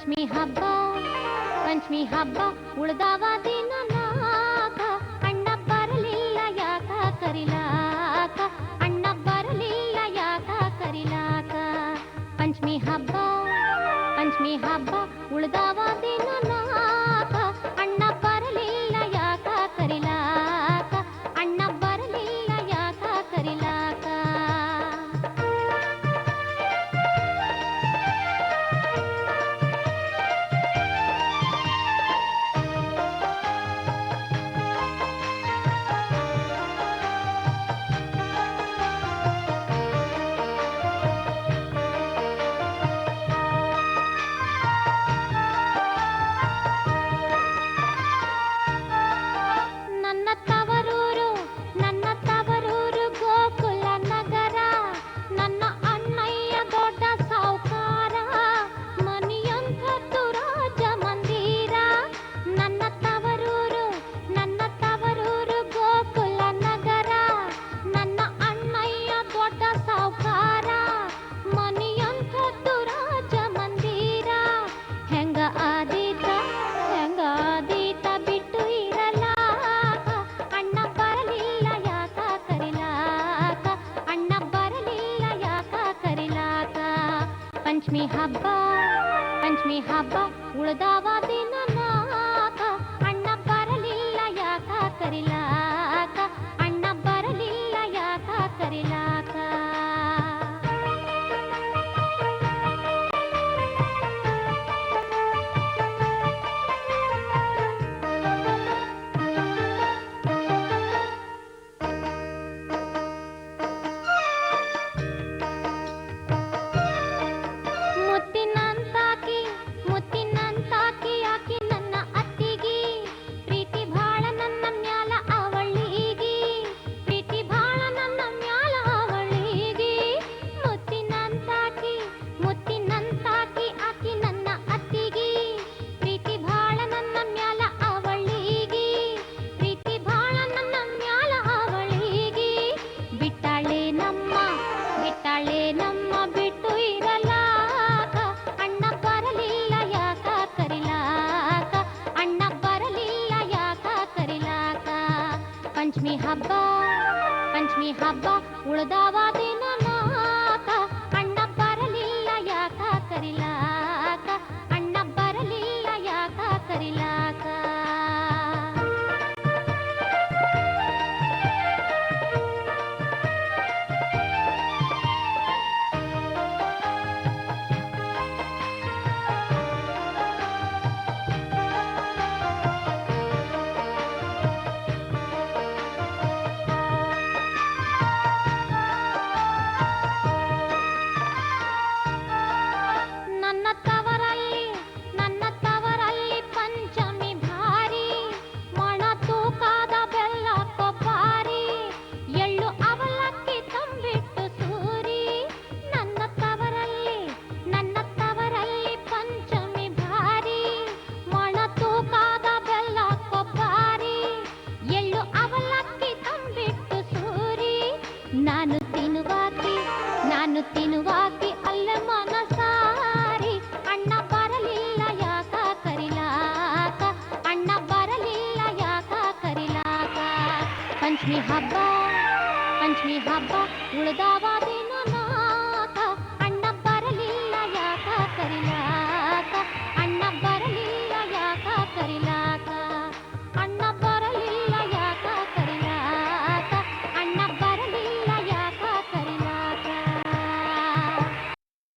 ಪಂಚಮಿ ಹಬ್ಬ ಪಂಚಮಿ ಹಬ್ಬ ಉಳ್ದಾವ ದಿನ ನಾಕ ಅಣ್ಣ ಬರಲಿಲ್ಲ ಯಾಕ ಕರಿಲಾಕ ಅಣ್ಣ ಬರಲಿಲ್ಲ ಯಾಕ ಕರಿಲಾಕ ಪಂಚಮಿ ಹಬ್ಬ ಉಳ್ದಾವ ದಿನ ನಾಕ ಅಣ್ಣ ಬರಲಿಲ್ಲ ಯಾಕ ಕರಿಲಾಕ ಅಣ್ಣ ಬರಲಿಲ್ಲ ಯಾಕ ಕರಿಲಾಕ ಪಂಚಮಿ ಹಬ್ಬ ಉಳ್ದಾವ ದಿನ ನಾಕ ಅಣ್ಣ ಬರಲಿಲ್ಲ ಯಾಕ ಕರಿಲಾಕ ಅಣ್ಣ ಬರಲಿಲ್ಲ ಯಾಕ ಕರಿಲಾಕ ನಮ್ಮ ಬಿಟ್ಟು ಇರಲಾಕ ಅಣ್ಣ ಬರಲಿಲ್ಲ ಯಾಕ ಕರಿಲಾಕ ಅಣ್ಣ ಬರಲಿಲ್ಲ ಯಾಕ ಕರಿಲಾಕ ಪಂಚಮಿ ಹಬ್ಬ ಉಳ್ದಾವ ದಿನ ನಾಕ ಅಣ್ಣ ಬರಲಿಲ್ಲ ಯಾಕ ಕರಿಲಾಕ ಅಣ್ಣ ಬರಲಿಲ್ಲ ಯಾಕ ಕರಿಲಾಕ ನಾನು ತಿನ್ನುವಾಕಿ ಅಲ್ಲ ಮನಸಾರಿ ಅಣ್ಣ ಬರಲಿಲ್ಲ ಯಾಕ ಕರಿಲಾಕ ಅಣ್ಣ ಬರಲಿಲ್ಲ ಯಾಕ ಕರಿಲಾಕ ಪಂಚಮಿ ಹಬ್ಬ ಉಳ್ದಾವ